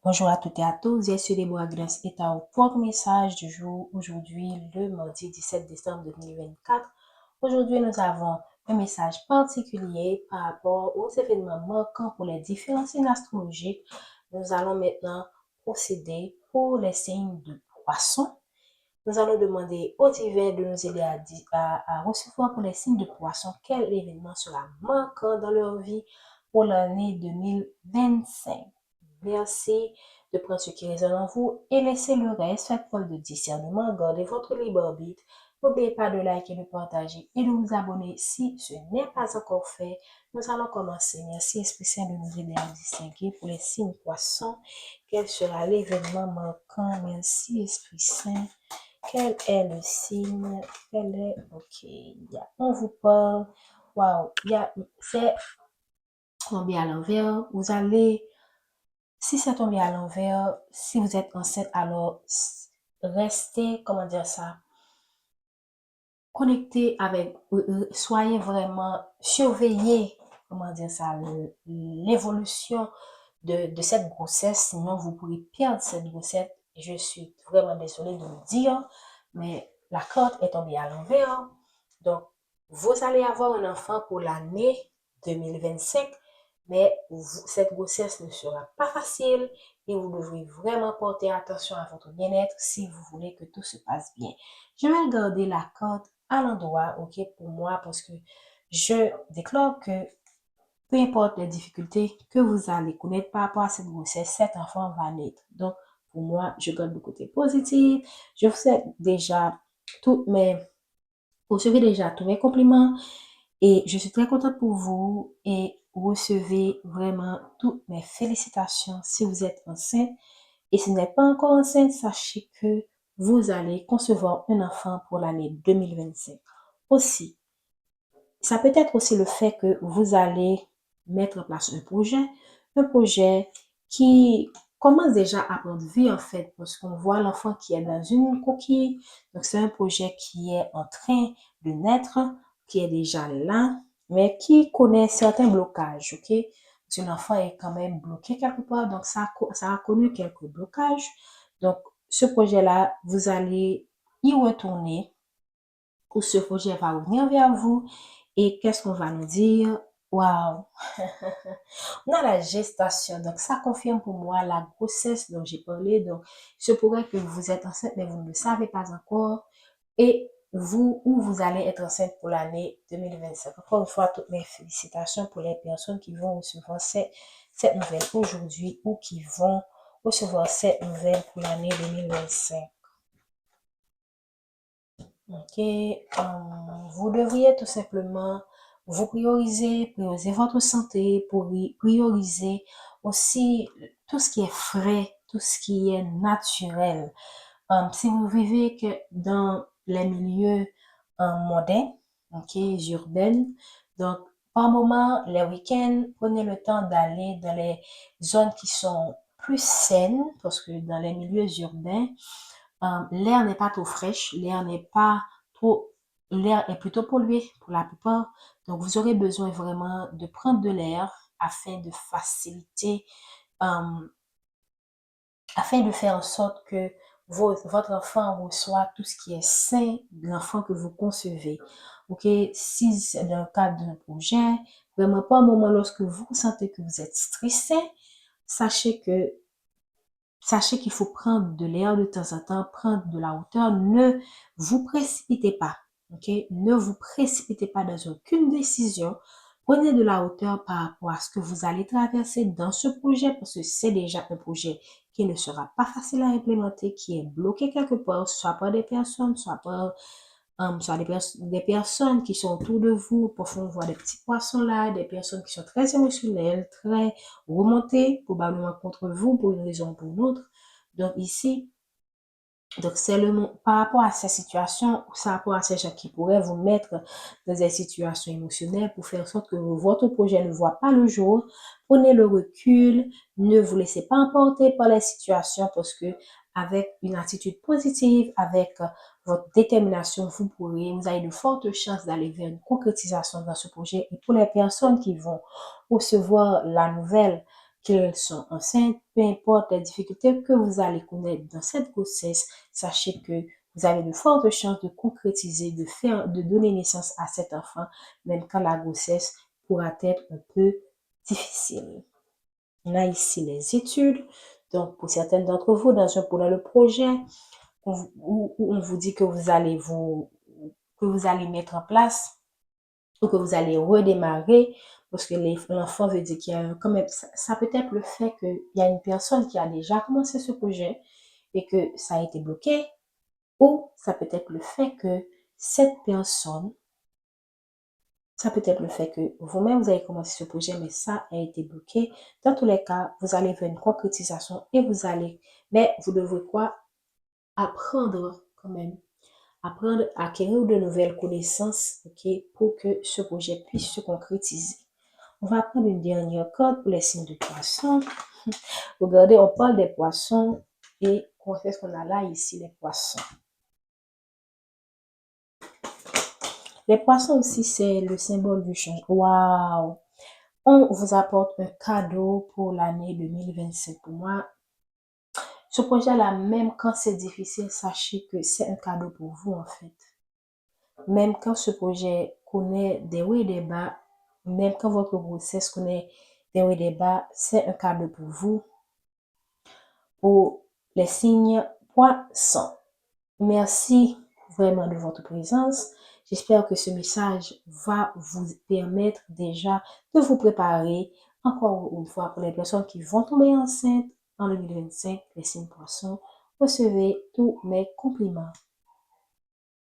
Bonjour à toutes et à tous, je suis Déborah Glace et au premier message du jour, aujourd'hui le mardi 17 décembre 2024. Aujourd'hui, nous avons un message particulier par rapport aux événements marquants pour les différents signes astrologiques. Nous allons maintenant procéder pour les signes de poisson. Nous allons demander aux divins de nous aider à recevoir pour les signes de poisson quel événement sera marquant dans leur vie pour l'année 2025. Merci de prendre ce qui résonne en vous et laissez le reste. Faites preuve de discernement, gardez votre libre arbitre. N'oubliez pas de liker, de partager et de vous abonner si ce n'est pas encore fait. Nous allons commencer. Merci Esprit Saint de nous aider à distinguer pour les signes poissons. Quel sera l'événement marquant? Merci Esprit Saint. Quel est le signe? Quel est... Ok, on vous parle. Waouh, c'est tombé à l'envers. Vous allez... Si c'est tombé à l'envers, si vous êtes enceinte, alors restez, comment dire ça, connecté avec, soyez vraiment, surveillez, comment dire ça, l'évolution de cette grossesse, sinon vous pourrez perdre cette grossesse. Je suis vraiment désolée de le dire, mais la carte est tombée à l'envers. Donc, vous allez avoir un enfant pour l'année 2025, mais cette grossesse ne sera pas facile et vous devrez vraiment porter attention à votre bien-être si vous voulez que tout se passe bien. Je vais garder la carte à l'endroit, ok, pour moi, parce que je déclare que peu importe les difficultés que vous allez connaître par rapport à cette grossesse, cet enfant va naître. Donc, pour moi, je garde le côté positif. Je vous souhaite déjà vous recevez déjà tous mes compliments et je suis très contente pour vous et recevez vraiment toutes mes félicitations si vous êtes enceinte. Et si vous n'êtes pas encore enceinte, sachez que vous allez concevoir un enfant pour l'année 2025. Aussi, ça peut être aussi le fait que vous allez mettre en place un projet qui commence déjà à prendre vie en fait, parce qu'on voit l'enfant qui est dans une coquille. Donc, c'est un projet qui est en train de naître, qui est déjà là, mais qui connaît certains blocages, ok? Parce que l'enfant est quand même bloqué quelque part, donc ça a connu quelques blocages. Donc, ce projet-là, vous allez y retourner, ou ce projet va revenir vers vous. Et qu'est-ce qu'on va nous dire? Waouh! On a la gestation, donc ça confirme pour moi la grossesse dont j'ai parlé. Donc, il se pourrait que vous êtes enceinte, mais vous ne le savez pas encore. Et vous allez être enceinte pour l'année 2025. Encore une fois, toutes mes félicitations pour les personnes qui vont recevoir cette nouvelle aujourd'hui ou qui vont recevoir cette nouvelle pour l'année 2025. Ok, vous devriez tout simplement vous prioriser votre santé, prioriser aussi tout ce qui est frais, tout ce qui est naturel. Si vous vivez que dans les milieux modernes, ok, urbains, donc par moment, les week-ends, prenez le temps d'aller dans les zones qui sont plus saines, parce que dans les milieux urbains, l'air n'est pas trop fraîche, l'air est plutôt pollué pour la plupart. Donc, vous aurez besoin vraiment de prendre de l'air afin de faciliter, euh, afin de faire en sorte que votre enfant reçoit tout ce qui est sain de l'enfant que vous concevez. Ok, si c'est dans le cadre d'un projet, vraiment pas un moment lorsque vous sentez que vous êtes stressé, sachez que Sachez qu'il faut prendre de l'air de temps en temps, prendre de la hauteur. Ne vous précipitez pas. Ok? Ne vous précipitez pas dans aucune décision. Prenez de la hauteur par rapport à ce que vous allez traverser dans ce projet parce que c'est déjà un projet qui ne sera pas facile à implémenter, qui est bloqué quelque part, soit par des personnes, soit des personnes qui sont autour de vous, parfois on voit des petits poissons là, des personnes qui sont très émotionnelles, très remontées, probablement contre vous pour une raison ou pour une autre. Donc ici, donc c'est par rapport à ces situations, par rapport à ces gens qui pourraient vous mettre dans des situations émotionnelles pour faire en sorte que votre projet ne voit pas le jour. Prenez le recul, ne vous laissez pas emporter par les situations parce que avec une attitude positive, avec votre détermination, vous avez de fortes chances d'aller vers une concrétisation dans ce projet. Et pour les personnes qui vont recevoir la nouvelle qu'elles sont enceintes, peu importe les difficultés que vous allez connaître dans cette grossesse, sachez que vous avez de fortes chances de concrétiser, de donner naissance à cet enfant, même quand la grossesse pourra être un peu difficile. On a ici les études. Donc, pour certaines d'entre vous, dans le projet, où on vous dit que vous allez mettre en place ou que vous allez redémarrer, parce que l'enfant veut dire qu'il y a quand même, ça peut être le fait qu'il y a une personne qui a déjà commencé ce projet et que ça a été bloqué, ou ça peut être le fait que cette personne, ça peut être le fait que vous-même, vous avez commencé ce projet, mais ça a été bloqué. Dans tous les cas, vous allez faire une concrétisation et mais vous devrez quoi? Apprendre quand même. Apprendre à acquérir de nouvelles connaissances, ok, pour que ce projet puisse se concrétiser. On va prendre une dernière carte pour les signes de poisson. Regardez, on parle des poissons et qu'est-ce qu'on a là ici, les poissons. Les poissons aussi, c'est le symbole du changement. Waouh! On vous apporte un cadeau pour l'année 2027. Pour moi, ce projet-là, même quand c'est difficile, sachez que c'est un cadeau pour vous, en fait. Même quand ce projet connaît des hauts et des bas, même quand votre grossesse connaît des hauts et des bas, c'est un cadeau pour vous, pour les signes poissons. Merci vraiment de votre présence. J'espère que ce message va vous permettre déjà de vous préparer encore une fois pour les personnes qui vont tomber enceintes en 2025, les signes poissons. Recevez tous mes compliments.